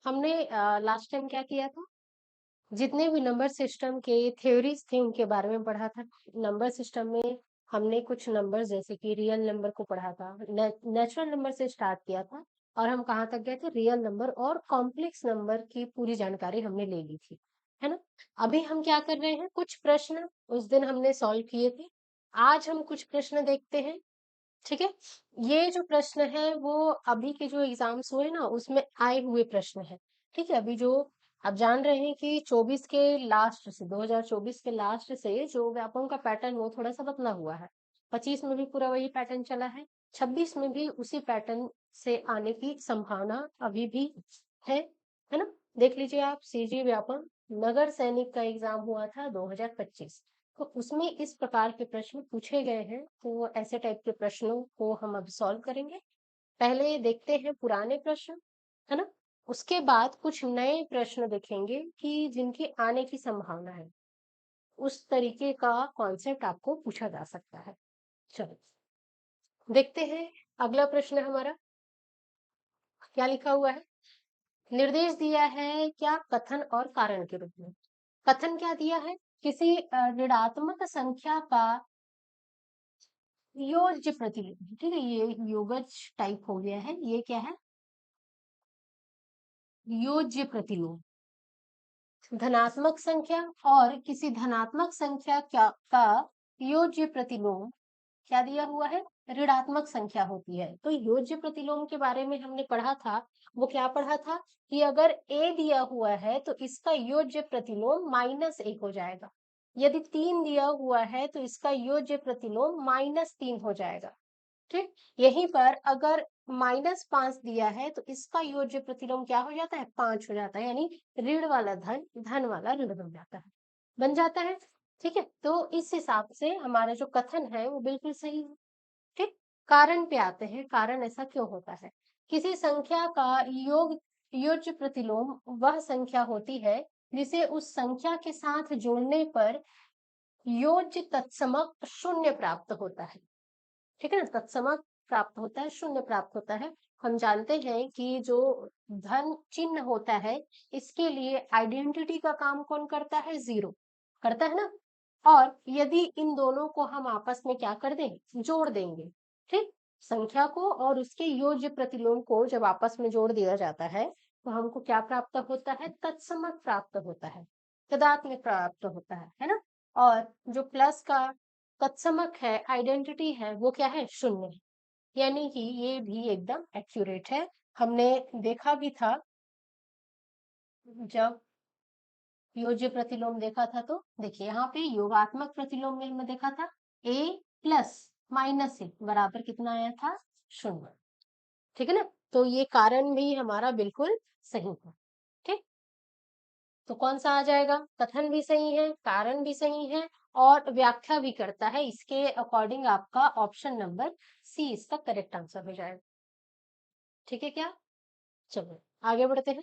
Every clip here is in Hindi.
हमने लास्ट टाइम क्या किया था, जितने भी नंबर सिस्टम के थ्योरीज थे उनके बारे में पढ़ा था। नंबर सिस्टम में हमने कुछ नंबर जैसे कि रियल नंबर को पढ़ा था, नेचुरल नंबर से स्टार्ट किया था, और हम कहाँ तक गए थे, रियल नंबर और कॉम्प्लेक्स नंबर की पूरी जानकारी हमने ले ली थी, है ना। अभी हम क्या कर रहे हैं, कुछ प्रश्न उस दिन हमने सॉल्व किए थे, आज हम कुछ प्रश्न देखते हैं। ठीक है, ये जो प्रश्न है वो अभी के जो एग्जाम्स हुए ना उसमें आए हुए प्रश्न है। ठीक है, अभी जो आप जान रहे हैं कि 24 के लास्ट से 2024 के लास्ट से जो व्यापम का पैटर्न वो थोड़ा सा बदला हुआ है। 25 में भी पूरा वही पैटर्न चला है, 26 में भी उसी पैटर्न से आने की संभावना अभी भी है ना। देख लीजिए आप, सीजी व्यापम नगर सैनिक का एग्जाम हुआ था 2025, तो उसमें इस प्रकार के प्रश्न पूछे गए हैं, तो ऐसे टाइप के प्रश्नों को हम अब सॉल्व करेंगे। पहले देखते हैं पुराने प्रश्न, है ना, उसके बाद कुछ नए प्रश्न देखेंगे कि जिनकी आने की संभावना है, उस तरीके का कॉन्सेप्ट आपको पूछा जा सकता है। चलो देखते हैं, अगला प्रश्न हमारा क्या लिखा हुआ है। निर्देश दिया है क्या कथन और कारण के रूप में। कथन क्या दिया है, किसी ऋणात्मक संख्या का योज्य प्रतिलोम। ठीक है, ये योगज टाइप हो गया है, ये क्या है, योज्य प्रतिलोम। धनात्मक संख्या और किसी धनात्मक संख्या का योज्य प्रतिलोम क्या दिया हुआ है, ऋणात्मक संख्या होती है। तो योज्य प्रतिलोम के बारे में हमने पढ़ा था, वो क्या पढ़ा था कि अगर a दिया हुआ है तो इसका योज्य प्रतिलोम -1 हो जाएगा, यदि 3 दिया हुआ है तो इसका योज्य प्रतिलोम -3 हो जाएगा। ठीक, यहीं पर अगर -5 दिया है तो इसका योज्य प्रतिलोम क्या हो जाता है, 5 हो जाता है, यानी ऋण वाला धन धन वाला ऋण बन जाता है, बन जाता है। ठीक है, तो इस हिसाब से हमारा जो कथन है वो बिल्कुल सही है। ठीक, कारण पे आते हैं, कारण ऐसा क्यों होता है। किसी संख्या का योग योज्य प्रतिलोम वह संख्या होती है जिसे उस संख्या के साथ जोड़ने पर योज्य तत्समक शून्य प्राप्त होता है। ठीक है ना, तत्समक प्राप्त होता है, शून्य प्राप्त होता है। हम जानते हैं कि जो धन चिन्ह होता है, इसके लिए आइडेंटिटी का काम कौन करता है, जीरो करता है ना। और यदि इन दोनों को हम आपस में क्या कर दें, जोड़ देंगे, ठीक, संख्या को और उसके योज्य प्रतिलोम को जब आपस में जोड़ दिया जाता है तो हमको क्या प्राप्त होता है, तत्समक प्राप्त होता है, तदात्म्य प्राप्त होता है ना। और जो प्लस का तत्समक है, आइडेंटिटी है, वो क्या है, शून्य है। यानी कि ये भी एकदम एक्यूरेट है। हमने देखा भी था जब योज्य प्रतिलोम देखा था, तो देखिए यहाँ पे योगात्मक प्रतिलोम में हमने देखा था a प्लस -a बराबर कितना आया था, शून्य। ठीक है ना, तो ये कारण भी हमारा बिल्कुल सही है। ठीक, तो कौन सा आ जाएगा, कथन भी सही है, कारण भी सही है, और व्याख्या भी करता है, इसके अकॉर्डिंग आपका ऑप्शन नंबर सी इसका करेक्ट आंसर हो जाएगा। ठीक है क्या, चलो आगे बढ़ते हैं।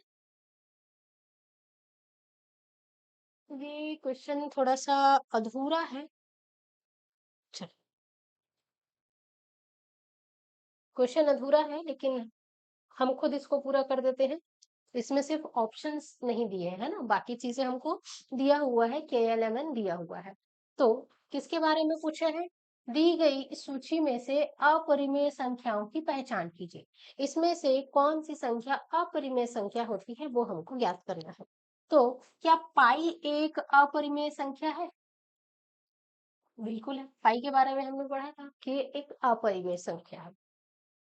ये क्वेश्चन थोड़ा सा अधूरा है, चलो क्वेश्चन अधूरा है लेकिन हम खुद इसको पूरा कर देते हैं। इसमें सिर्फ ऑप्शंस नहीं दिए हैं ना, बाकी चीजें हमको दिया हुआ है, KLMN दिया हुआ है। तो किसके बारे में पूछा है, दी गई सूची में से अपरिमेय संख्याओं की पहचान कीजिए। इसमें से कौन सी संख्या अपरिमेय संख्या होती है वो हमको ज्ञात करना है। तो क्या पाई एक अपरिमेय संख्या है, बिल्कुल है। पाई के बारे में हमने पढ़ा था कि एक अपरिमेय संख्या है।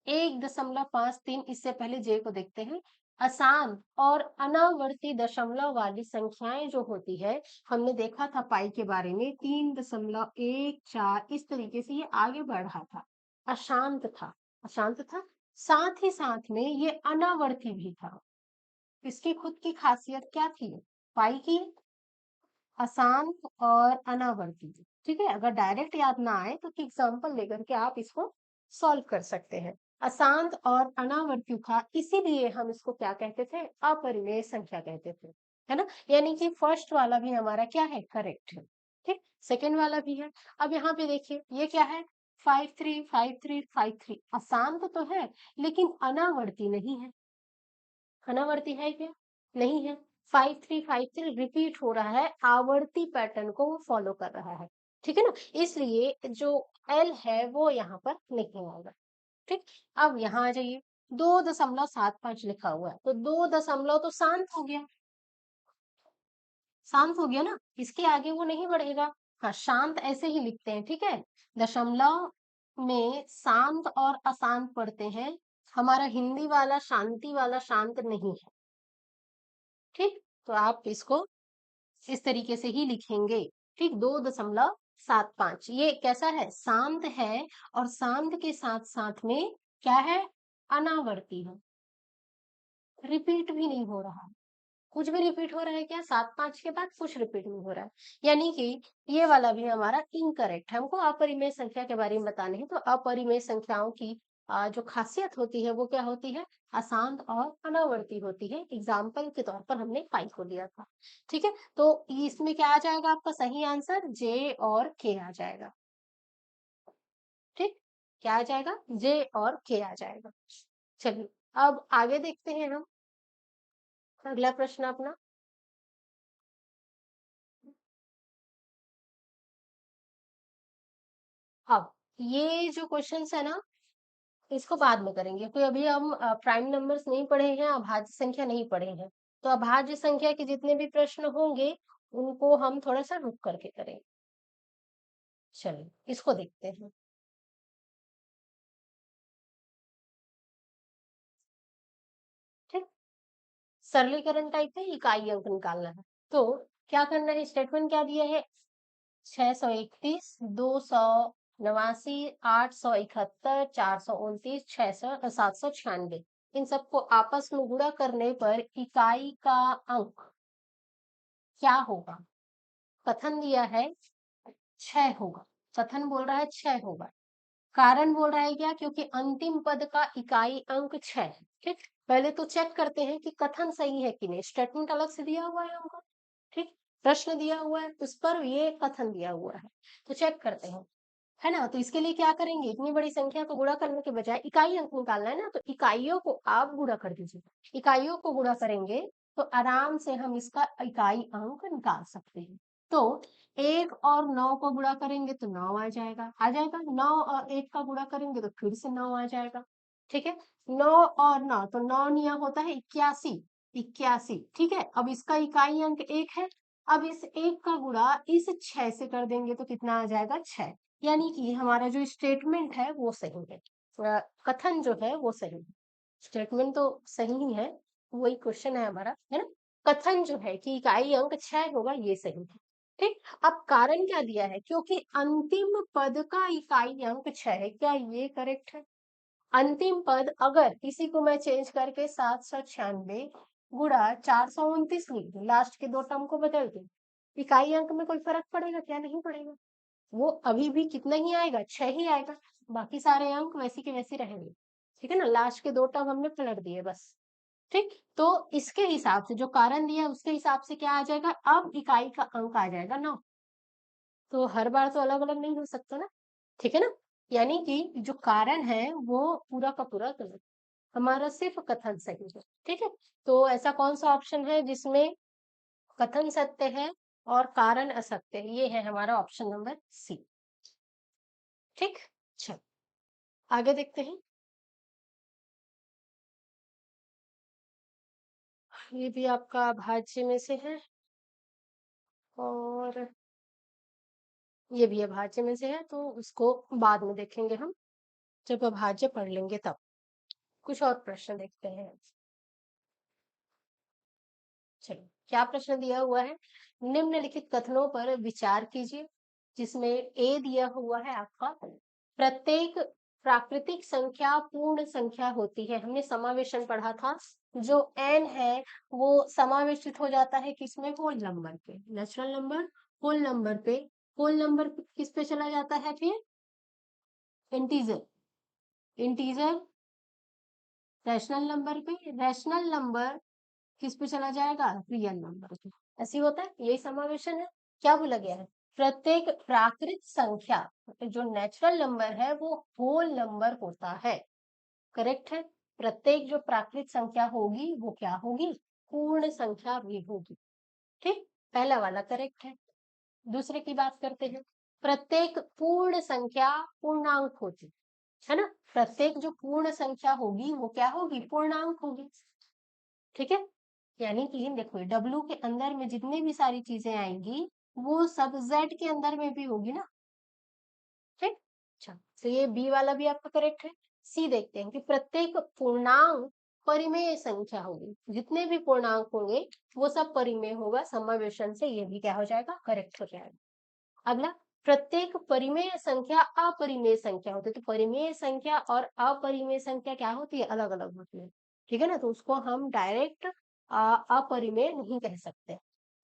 1.53, इससे पहले जे को देखते हैं। अशांत और अनावर्ती दशमलव वाली संख्याएं जो होती है, हमने देखा था पाई के बारे में 3.14, इस तरीके से ये आगे बढ़ रहा था, अशांत था, अशांत था, साथ ही साथ में ये अनावर्ती भी था। इसकी खुद की खासियत क्या थी पाई की, अशांत और अनावर्ती। ठीक है, अगर डायरेक्ट याद ना आए तो एग्जांपल लेकर के आप इसको सॉल्व कर सकते हैं। अशांत और अनावर्ती था, इसीलिए हम इसको क्या कहते थे, अपरिमेय संख्या कहते थे, है ना। यानी कि फर्स्ट वाला भी हमारा क्या है, करेक्ट है। ठीक, सेकेंड वाला भी है। अब यहाँ पे देखिए ये क्या है, 535353, अशांत तो है लेकिन अनावर्ती नहीं है। अनावर्ती है क्या, नहीं है। 5353 रिपीट हो रहा है, आवर्ती पैटर्न को वो फॉलो कर रहा है। ठीक है ना, इसलिए जो एल है वो यहाँ पर नहीं आएगा। ठीक, अब यहाँ आ जाइए, 2.75 लिखा हुआ है, तो 2 दशमलव तो शांत हो गया, शांत हो गया ना, इसके आगे वो नहीं बढ़ेगा। हाँ, शांत ऐसे ही लिखते हैं, ठीक है। दशमलव में शांत और अशांत पढ़ते हैं, हमारा हिंदी वाला शांति वाला शांत नहीं है। ठीक, तो आप इसको इस तरीके से ही लिखेंगे। ठीक, 2.75 ये कैसा है, शांत है, और शांत के साथ साथ में क्या है, अनावर्ती है, रिपीट भी नहीं हो रहा। कुछ भी रिपीट हो रहा है क्या, 7 5 के बाद कुछ रिपीट नहीं हो रहा है, यानी कि ये वाला भी हमारा इनकरेक्ट है। हमको अपरिमेय संख्या के बारे में बताने हैं, तो अपरिमेय संख्याओं की जो खासियत होती है वो क्या होती है, अशांत और अनावर्ती होती है। एग्जाम्पल के तौर पर हमने पाई को लिया था। ठीक है, तो इसमें क्या आ जाएगा, आपका सही आंसर जे और के आ जाएगा। ठीक, क्या आ जाएगा, जे और के आ जाएगा। चलिए, अब आगे देखते हैं हम अगला प्रश्न अपना। अब ये जो क्वेश्चंस है ना, इसको बाद में करेंगे, क्योंकि अभी हम प्राइम नंबर्स नहीं पढ़े हैं, अभाज्य संख्या नहीं पढ़े हैं। तो अभाज्य संख्या के जितने भी प्रश्न होंगे उनको हम थोड़ा सा रुक करके करेंगे। चलिए, इसको देखते हैं। ठीक, सरलीकरण टाइप है, इकाई अंक निकालना है। तो क्या करना है, स्टेटमेंट क्या दिया है, 631, 289, 871, 429, 796, इन सबको आपस में गुणा करने पर इकाई का अंक क्या होगा। कथन दिया है 6 होगा, कथन बोल रहा है 6 होगा, कारण बोल रहा है क्या, क्योंकि अंतिम पद का इकाई अंक 6 है। ठीक, पहले तो चेक करते हैं कि कथन सही है कि नहीं, स्टेटमेंट अलग से दिया हुआ है हमको। ठीक, प्रश्न दिया हुआ है, उस पर ये कथन दिया हुआ है, तो चेक करते हैं, है ना। तो इसके लिए क्या करेंगे, इतनी बड़ी संख्या को गुणा करने के बजाय इकाई अंक निकालना है ना, तो इकाइयों को आप गुणा कर दीजिए। इकाइयों को गुणा करेंगे तो आराम से हम इसका इकाई अंक निकाल सकते हैं। तो 1 और 9 को गुणा करेंगे तो 9 आ जाएगा, 9 और 1 का गुणा करेंगे तो फिर से 9 आ जाएगा। ठीक है, 9 और 9 तो 9 9 होता है 81, 81। ठीक है, अब इसका इकाई अंक 1 है, अब इस 1 का गुणा इस 6 से कर देंगे तो कितना आ जाएगा, 6। यानी कि हमारा जो स्टेटमेंट है वो सही है, कथन जो है वो सही है। स्टेटमेंट तो सही ही है, वही क्वेश्चन है हमारा, है ना। कथन जो है कि इकाई अंक 6 होगा, ये सही है। ठीक, अब कारण क्या दिया है, क्योंकि अंतिम पद का इकाई अंक 6 है, क्या ये करेक्ट है। अंतिम पद अगर इसी को मैं चेंज करके 796 गुणा 429 लिख दूं, लास्ट के 2 टर्म को बदल दूं, इकाई अंक में कोई फर्क पड़ेगा क्या, नहीं पड़ेगा। वो अभी भी कितना ही आएगा, 6 ही आएगा, बाकी सारे अंक वैसे के वैसे रहेंगे। ठीक है ना, लास्ट के 2 टर्म हमने पलट दिए बस। ठीक, तो इसके हिसाब से जो कारण दिया है उसके हिसाब से क्या आ जाएगा, अब इकाई का अंक आ जाएगा 9। तो हर बार तो अलग अलग नहीं हो सकता ना, ठीक है ना। यानी कि जो कारण है वो पूरा का पूरा गलत, हमारा सिर्फ कथन सही है। ठीक है, तो ऐसा कौन सा ऑप्शन है जिसमें कथन सत्य है और कारण असत्य है, ये है हमारा ऑप्शन नंबर सी। ठीक, चलो आगे देखते हैं। ये भी आपका भाज्य में से है, और ये भी अभाज्य में से है, तो उसको बाद में देखेंगे हम, जब अभाज्य पढ़ लेंगे तब। कुछ और प्रश्न देखते हैं। चलो, क्या प्रश्न दिया हुआ है, निम्नलिखित कथनों पर विचार कीजिए, जिसमें ए दिया हुआ है आपका, प्रत्येक प्राकृतिक संख्या पूर्ण संख्या होती है। हमने समावेशन पढ़ा था, जो एन है वो समावेशित हो जाता है किसमें, होल नंबर पे, नेचुरल नंबर होल नंबर पे, होल नंबर किस पे चला जाता है फिर, इंटीजर, इंटीजर रैशनल नंबर पे, रैशनल नंबर किस पे चला जाएगा, रियल नंबर पे। ऐसे होता है, यही समावेशन है। क्या बोला गया है, प्रत्येक प्राकृत संख्या, जो नेचुरल नंबर है वो होल नंबर होता है। करेक्ट है, प्रत्येक जो प्राकृत संख्या होगी वो क्या होगी, पूर्ण संख्या भी होगी। ठीक, पहला वाला करेक्ट है। दूसरे की बात करते हैं। प्रत्येक पूर्ण संख्या पूर्णांक होती है ना, प्रत्येक जो पूर्ण संख्या होगी वो क्या होगी, पूर्णांक होगी। ठीक है, यानी कि देखो W के अंदर में जितने भी सारी चीजें आएंगी वो सब Z के अंदर में भी होगी ना। ठीक, अच्छा, तो ये बी वाला भी आपका करेक्ट है। सी देखते हैं कि प्रत्येक पूर्णांक परिमेय संख्या होगी, जितने भी पूर्णांक होंगे वो सब परिमेय होगा, समावेशन से ये भी क्या हो जाएगा, करेक्ट हो जाएगा। अगला, प्रत्येक परिमेय संख्या अपरिमेय संख्या होती है। तो परिमेय संख्या और अपरिमेय संख्या क्या होती है, अलग अलग होती है। ठीक है ना, तो उसको हम डायरेक्ट अपरिमेय नहीं कह सकते।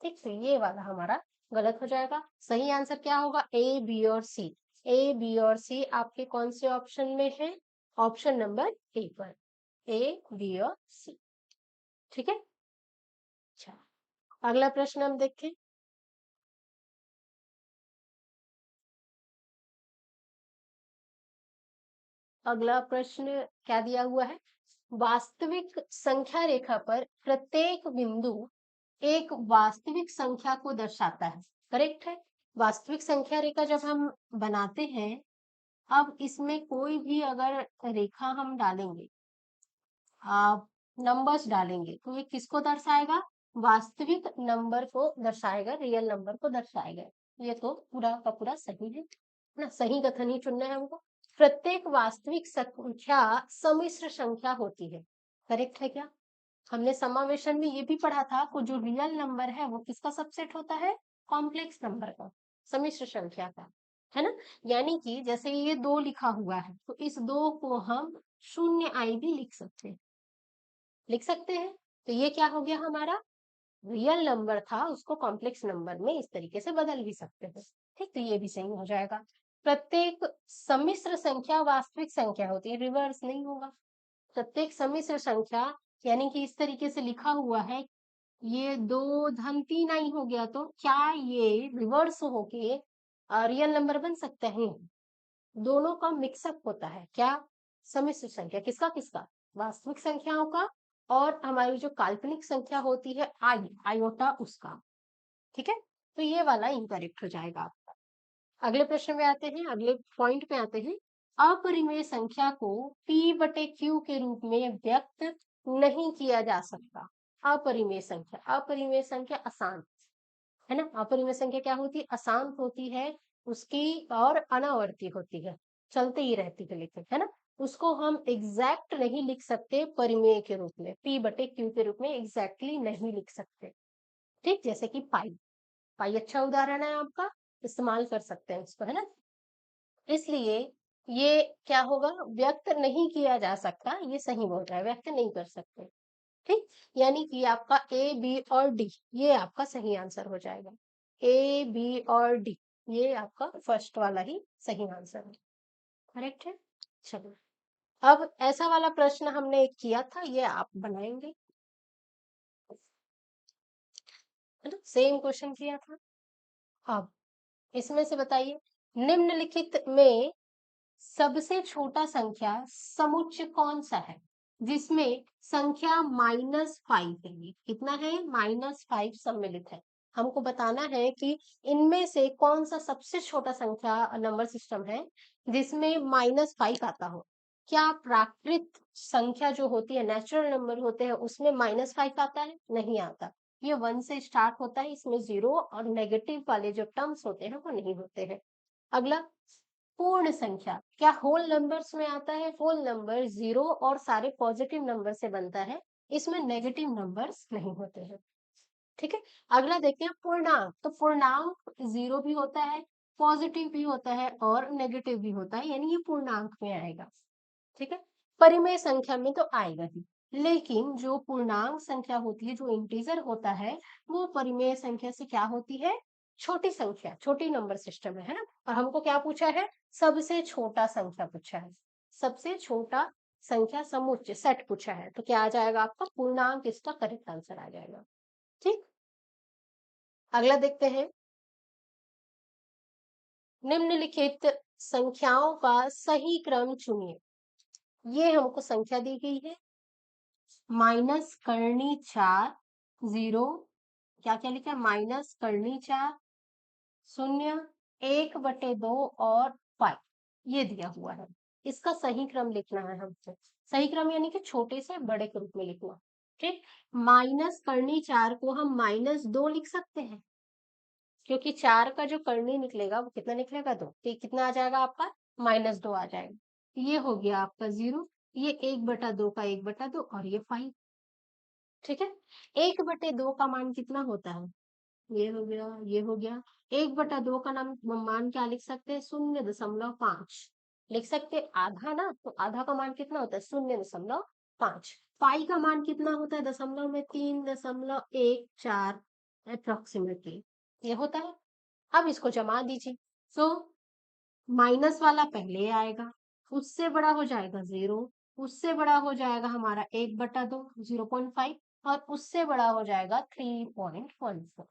ठीक, तो ये वाला हमारा गलत हो जाएगा। सही आंसर क्या होगा, ए, बी और सी। ए, बी और सी आपके कौन से ऑप्शन में है, ऑप्शन नंबर ए पर, ए, बी और सी। ठीक है, अच्छा, अगला प्रश्न हम देखें। अगला प्रश्न क्या दिया हुआ है, वास्तविक संख्या रेखा पर प्रत्येक बिंदु एक वास्तविक संख्या को दर्शाता है। करेक्ट है, वास्तविक संख्या रेखा जब हम बनाते हैं, अब इसमें कोई भी अगर रेखा हम डालेंगे, आप नंबर्स डालेंगे, तो ये किसको दर्शाएगा, वास्तविक नंबर को दर्शाएगा, रियल नंबर को दर्शाएगा। ये तो पूरा का पूरा सही है ना, सही कथन ही चुनना है हमको। प्रत्येक वास्तविक संख्या सम्मिश्र संख्या होती है। करेक्ट है क्या, हमने समावेशन में ये भी पढ़ा था कि जो रियल नंबर है वो किसका सबसेट होता है, कॉम्प्लेक्स नंबर का, सम्मिश्र संख्या का, है ना। यानी कि जैसे ये 2 लिखा हुआ है, तो इस 2 को हम शून्य आई भी लिख सकते हैं। तो ये क्या हो गया, हमारा रियल नंबर था, उसको कॉम्प्लेक्स नंबर में इस तरीके से बदल भी सकते हैं। ठीक, तो ये भी सही हो जाएगा। प्रत्येक सम्मिश्र संख्या वास्तविक संख्या होती है, रिवर्स नहीं होगा। प्रत्येक सम्मिश्र संख्या यानी कि इस तरीके से लिखा हुआ है, ये 2 धन 3 आई हो गया, तो क्या ये रिवर्स होके रियल नंबर बन सकते हैं, दोनों का मिक्सअप होता है क्या, सम्मिश्र संख्या, किसका किसका, वास्तविक संख्याओं का और हमारी जो काल्पनिक संख्या होती है आयोटा उसका। ठीक है, तो ये वाला इनकरेक्ट हो जाएगा आपका। अगले प्रश्न में आते हैं, अगले पॉइंट पे आते हैं। अपरिमेय संख्या को P बटे Q के रूप में व्यक्त नहीं किया जा सकता। अपरिमेय संख्या, अपरिमेय संख्या अशांत है ना, अपरिमेय संख्या क्या होती है, अशांत होती है, उसकी और अनावर्ती होती है, चलते ही रहती है, लेकिन है ना, उसको हम एग्जैक्ट नहीं लिख सकते परिमेय के रूप में, P बटे Q के रूप में एग्जैक्टली नहीं लिख सकते। ठीक, जैसे कि पाई, पाई अच्छा उदाहरण है आपका, इस्तेमाल कर सकते हैं उसको, है ना। इसलिए ये क्या होगा, व्यक्त नहीं किया जा सकता, ये सही बोल रहा है, व्यक्त नहीं कर सकते। ठीक, यानी कि आपका ए, बी और डी ये आपका सही आंसर हो जाएगा। ए, बी और डी ये आपका फर्स्ट वाला ही सही आंसर है, करेक्ट है। चलो, अब ऐसा वाला प्रश्न हमने एक किया था, ये आप बनाएंगे, है ना, सेम क्वेश्चन किया था। अब इसमें से बताइए, निम्नलिखित में सबसे छोटा संख्या समुच्चय कौन सा है जिसमें संख्या -5 है, कितना है, -5 सम्मिलित है। हमको बताना है कि इनमें से कौन सा सबसे छोटा संख्या नंबर सिस्टम है जिसमें -5 आता हो। क्या प्राकृत संख्या जो होती है, नेचुरल नंबर होते हैं, उसमें -5 आता है, नहीं आता। ये 1 से स्टार्ट होता है, इसमें 0 और नेगेटिव वाले जो टर्म्स होते हैं वो नहीं होते हैं। अगला, पूर्ण संख्या क्या होल नंबर्स में आता है, होल नंबर 0 और सारे पॉजिटिव नंबर से बनता है, इसमें नेगेटिव नंबर्स नहीं होते हैं। ठीक है, अगला देखते हैं पूर्णांक। तो पूर्णांक 0 भी होता है, पॉजिटिव भी होता है और नेगेटिव भी होता है, यानी ये पूर्णांक में आएगा। ठीक है, परिमेय संख्या में तो आएगा ही, लेकिन जो पूर्णांक संख्या होती है, जो इंटीजर होता है, वो परिमेय संख्या से क्या होती है, छोटी संख्या, छोटी नंबर सिस्टम है ना। और हमको क्या पूछा है, सबसे छोटा संख्या पूछा है, सबसे छोटा संख्या समुच्चय सेट पूछा है, तो क्या आ जाएगा आपका पूर्णांक, इसका करेक्ट आंसर आ जाएगा। ठीक, अगला देखते हैं, निम्नलिखित संख्याओं का सही क्रम चुनिए। ये हमको संख्या दी गई है, -4 0, क्या क्या लिखा है, माइनस करनी 4, 0, 1/2 और 5, ये दिया हुआ है। इसका सही क्रम लिखना है हमको। सही क्रम यानी कि छोटे से बड़े के रूप में लिखना। ठीक, माइनस करनी 4 को हम -2 लिख सकते हैं, क्योंकि 4 का जो करनी निकलेगा वो कितना निकलेगा, 2, तो ये कितना आ जाएगा आपका, -2 आ जाएगा। ये हो गया आपका 0, ये 1/2 का 1/2 और ये 5। ठीक है, 1/2 का मान कितना होता है, ये हो गया, ये हो गया। 1/2 का नाम मान क्या लिख सकते हैं, 0.5 लिख सकते हैं। आधा ना, तो आधा का मान कितना होता है, 0.5। पाई का मान कितना होता है, दशमलव में 3.14 अप्रोक्सीमेटली ये होता है। अब इसको जमा दीजिए, तो माइनस वाला पहले आएगा, उससे बड़ा हो जाएगा 0, उससे बड़ा हो जाएगा हमारा 1/2 0.5, और उससे बड़ा हो जाएगा 3.14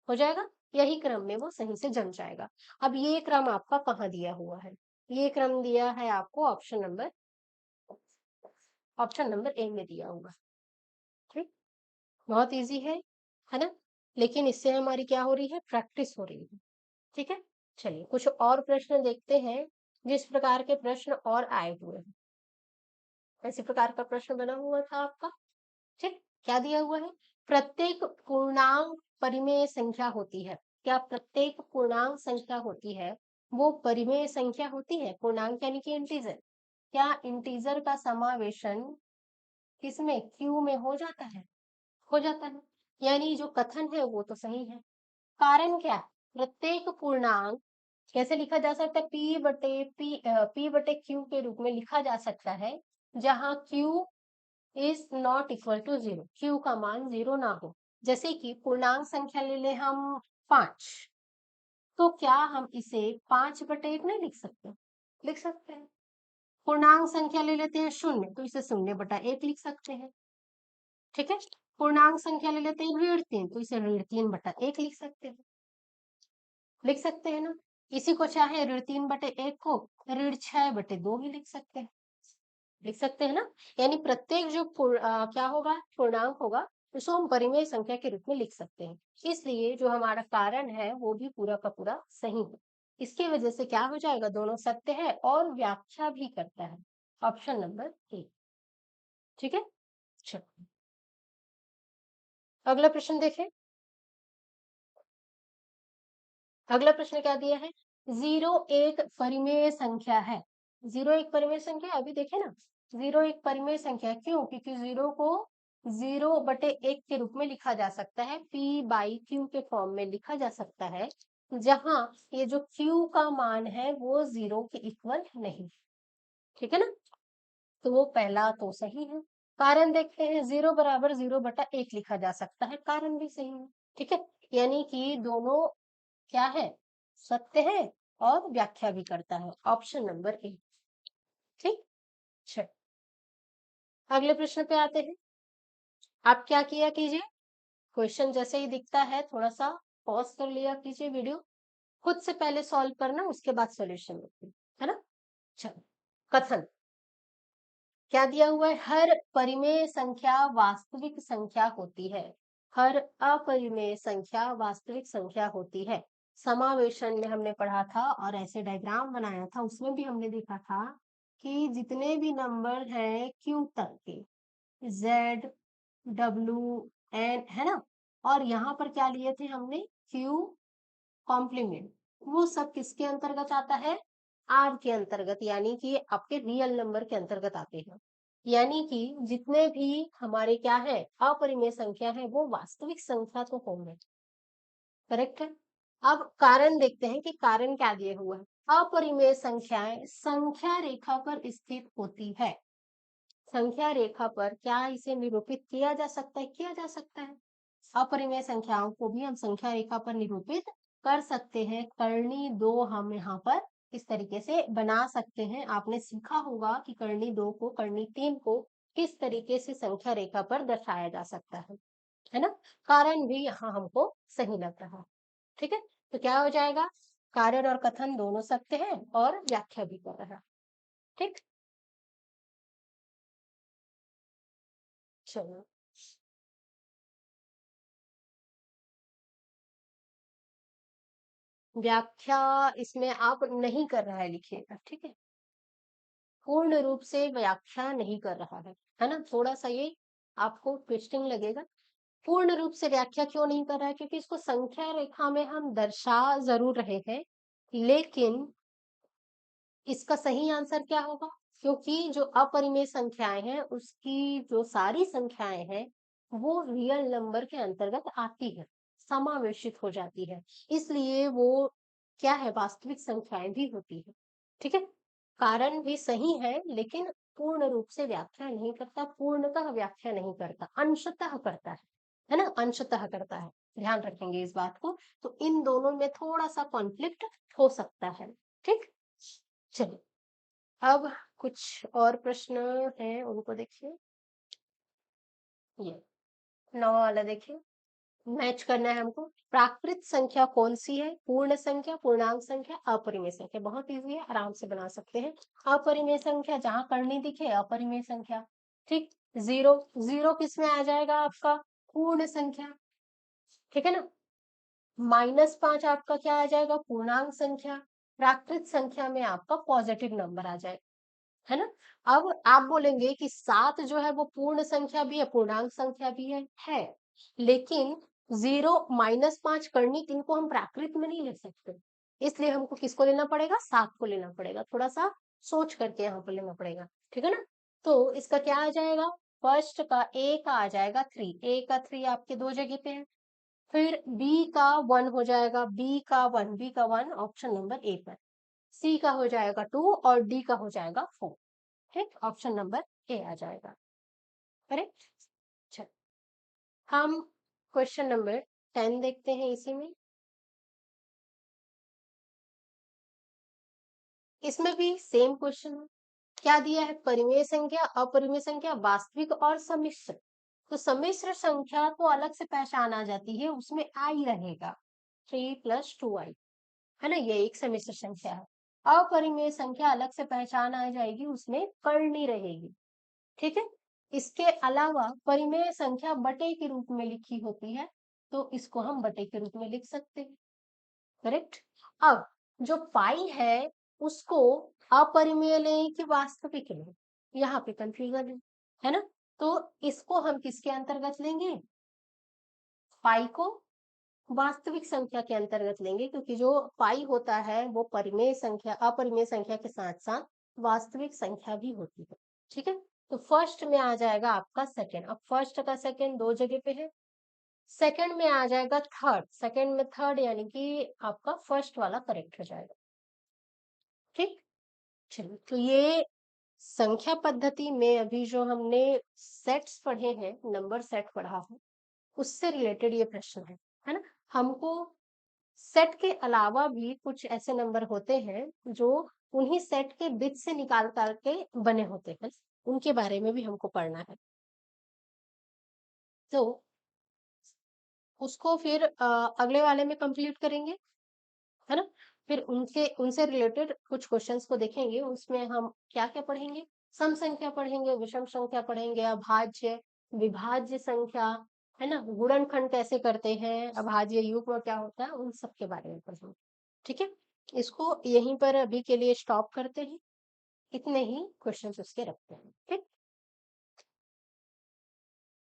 हो जाएगा। यही क्रम में वो सही से जम जाएगा। अब ये क्रम आपका कहाँ दिया हुआ है, ये क्रम दिया है आपको ऑप्शन नंबर ए में दिया हुआ। ठीक, बहुत इजी है ना। लेकिन इससे हमारी क्या हो रही है, प्रैक्टिस हो रही है। ठीक है, चलिए कुछ और प्रश्न देखते हैं, जिस प्रकार के प्रश्न और आए हुए हैं। ऐसे प्रकार का प्रश्न बना हुआ था आपका। ठीक, क्या दिया हुआ है, प्रत्येक पूर्णांक परिमेय संख्या होती है। क्या प्रत्येक पूर्णांक संख्या होती है वो परिमेय संख्या होती है। पूर्णांक यानी कि इंटीजर, क्या इंटीजर का समावेशन किसमें, क्यू में हो जाता है, हो जाता है। यानी जो कथन है वो तो सही है। कारण क्या है, प्रत्येक पूर्णांक कैसे लिखा जा सकता है, p/q के रूप में लिखा जा सकता है, जहां q is not equal to 0, q का मान 0 ना हो। जैसे कि पूर्णांक संख्या ले ले हम 5, तो क्या हम इसे 5/1 नहीं लिख सकते, लिख सकते हैं। पूर्णांक संख्या ले लेते हैं 0, तो इसे 0/1 लिख सकते हैं। ठीक है, पूर्णांक संख्या ले लेते हैं ऋण 3, तो इसे ऋण 3/1 लिख सकते हैं ना। इसी को चाहे ऋण 3/1 को ऋण 6/2 भी लिख सकते हैं ना। यानी प्रत्येक जो क्या होगा, पूर्णांक होगा, उसको हम परिमेय संख्या के रूप में लिख सकते हैं। इसलिए जो हमारा कारण है वो भी पूरा का पूरा सही है। इसकी वजह से क्या हो जाएगा, दोनों सत्य है और व्याख्या भी करता है। Option number A. ठीक है, चलो अगला प्रश्न देखें। अगला प्रश्न क्या दिया है, 0 एक परिमेय संख्या है। 0 एक परिमेय संख्या है, अभी देखे ना, 0 एक परिमेय संख्या है। क्यों, क्योंकि 0 को 0/1 के रूप में लिखा जा सकता है, p/q के फॉर्म में लिखा जा सकता है, जहां ये जो q का मान है वो 0 के इक्वल नहीं। ठीक है ना, तो वो पहला तो सही है। कारण देखते हैं, 0 = 0/1 लिखा जा सकता है, कारण भी सही है। ठीक है, यानी कि दोनों क्या है, सत्य है और व्याख्या भी करता है। Option number A. ठीक, चल अगले प्रश्न पे आते हैं। आप क्या किया कीजिए, क्वेश्चन जैसे ही दिखता है थोड़ा सा पॉज कर लिया कीजिए वीडियो, खुद से पहले सॉल्व करना, उसके बाद सॉल्यूशन लिखिए, है ना। चलो, कथन क्या दिया हुआ है, हर परिमेय संख्या वास्तविक संख्या होती है, हर अपरिमेय संख्या वास्तविक संख्या होती है। समावेशन में हमने पढ़ा था और ऐसे डायग्राम बनाया था, उसमें भी हमने देखा था कि जितने भी नंबर हैं क्यू तक के, जेड, डब्ल्यू, एन, है ना, और यहाँ पर क्या लिए थे हमने, क्यू कॉम्प्लीमेंट, वो सब किसके अंतर्गत आता है, आर के अंतर्गत, यानी कि आपके रियल नंबर के अंतर्गत आते हैं। यानी कि जितने भी हमारे क्या है, अपरिमेय संख्या है, वो वास्तविक संख्या तो होंगे। करेक्ट है। अब कारण देखते हैं कि कारण क्या दिए हुआ है, अपरिमेय संख्याएं संख्या रेखा पर स्थित होती है। संख्या रेखा पर क्या इसे निरूपित किया जा सकता है, किया जा सकता है। अपरिमेय संख्याओं को भी हम संख्या रेखा पर निरूपित कर सकते हैं। करनी 2 हम यहाँ पर इस तरीके से बना सकते हैं। आपने सीखा होगा कि करनी 2 को, करनी 3 को किस तरीके से संख्या रेखा पर दर्शाया जा सकता है ना। कारण भी यहाँ हमको सही लग रहा है। ठीक है, तो क्या हो जाएगा, कारण और कथन दोनों सत्य है और व्याख्या भी कर रहा है। ठीक, चलो व्याख्या इसमें आप नहीं कर रहा है लिखिएगा, ठीक है? पूर्ण रूप से व्याख्या नहीं कर रहा है ना? थोड़ा सा ये आपको ट्विस्टिंग लगेगा। पूर्ण रूप से व्याख्या क्यों नहीं कर रहा है? क्योंकि इसको संख्या रेखा में हम दर्शा जरूर रहे हैं, लेकिन इसका सही आंसर क्या होगा? क्योंकि जो अपरिमेय संख्याएं हैं उसकी जो सारी संख्याएं हैं वो रियल नंबर के अंतर्गत आती है, समावेशित हो जाती है, इसलिए वो क्या है, वास्तविक संख्याएं भी होती है। ठीक है, कारण भी सही है, लेकिन पूर्ण रूप से व्याख्या नहीं करता, पूर्णतः व्याख्या नहीं करता, अंशतः करता है ना? अंशतः करता है, ध्यान रखेंगे इस बात को। तो इन दोनों में थोड़ा सा कॉन्फ्लिक्ट हो सकता है। ठीक, चलिए अब कुछ और प्रश्न हैं, उनको देखिए। ये 9वां वाला देखिए, मैच करना है हमको। प्राकृत संख्या कौन सी है? पूर्ण संख्या, पूर्णांक संख्या, अपरिमेय संख्या। बहुत इजी है, आराम से बना सकते हैं। अपरिमेय संख्या जहां करनी दिखे अपरिमेय संख्या। ठीक, जीरो, जीरो किस में आ जाएगा? आपका पूर्ण संख्या, ठीक है ना? -5 आपका क्या आ जाएगा? पूर्णांक संख्या। प्राकृत संख्या में आपका पॉजिटिव नंबर आ जाएगा, है ना? अब आप बोलेंगे कि 7 जो है वो पूर्ण संख्या भी है, पूर्णांक संख्या भी है, लेकिन 0 -5 करनी, इनको हम प्राकृत में नहीं ले सकते, इसलिए हमको किसको लेना पड़ेगा? 7 को लेना पड़ेगा। थोड़ा सा सोच करके यहाँ पर लेना पड़ेगा, ठीक है ना? तो इसका क्या आ जाएगा? फर्स्ट का ए का आ जाएगा 3, ए का 3 आपके दो जगह पे है। फिर बी का 1 हो जाएगा, बी का 1, बी का 1 ऑप्शन नंबर ए पर। सी का हो जाएगा 2 और डी का हो जाएगा 4। ठीक, ऑप्शन नंबर ए आ जाएगा, करेक्ट। चलो हम क्वेश्चन नंबर 10 देखते हैं। इसी में, इसमें भी सेम क्वेश्चन है। क्या दिया है? परिमेय संख्या, अपरिमेय संख्या, वास्तविक और सम्मिश्र। तो सम्मिश्र संख्या तो अलग से पहचान आ जाती है, उसमें आई रहेगा, 3 + 2i, है ना? ये एक सम्मिश्र संख्या है। अपरिमेय संख्या अलग से पहचान आ जाएगी, उसमें करनी रहेगी, ठीक है? इसके अलावा परिमेय संख्या बटे के रूप में लिखी होती है, तो इसको हम बटे के रूप में लिख सकते हैं, करेक्ट। अब जो पाई है उसको अपरिमेय लें कि वास्तविक लें, यहाँ पे कंफ्यूजन है ना? तो इसको हम किसके अंतर्गत लेंगे? पाई को वास्तविक संख्या के अंतर्गत लेंगे, क्योंकि जो पाई होता है वो परिमेय संख्या, अपरिमेय संख्या के साथ साथ वास्तविक संख्या भी होती है, ठीक है? तो फर्स्ट में आ जाएगा आपका सेकंड। अब फर्स्ट का सेकंड दो जगह पे है, सेकंड में आ जाएगा थर्ड, सेकंड में थर्ड, यानी कि आपका फर्स्ट वाला करेक्ट हो जाएगा, ठीक। चलिए, तो ये संख्या पद्धति में अभी जो हमने सेट्स पढ़े हैं, नंबर सेट पढ़ा है, उससे रिलेटेड ये प्रश्न है ना? हमको सेट के अलावा भी कुछ ऐसे नंबर होते हैं जो उन्हीं सेट के बीच से निकाल करके बने होते हैं, उनके बारे में भी हमको पढ़ना है। तो उसको फिर अगले वाले में कंप्लीट करेंगे, है ना? फिर उनसे उनसे रिलेटेड कुछ क्वेश्चंस को देखेंगे, उसमें हम क्या क्या पढ़ेंगे? सम संख्या पढ़ेंगे, विषम संख्या पढ़ेंगे, अभाज्य, विभाज्य संख्या, है ना? गुणनखंड कैसे करते हैं, अभाज्य युग्म क्या होता है, उन सब के बारे में पढ़ेंगे, ठीक है? इसको यहीं पर अभी के लिए स्टॉप करते हैं, इतने ही क्वेश्चंस उसके रखते हैं, ठीक।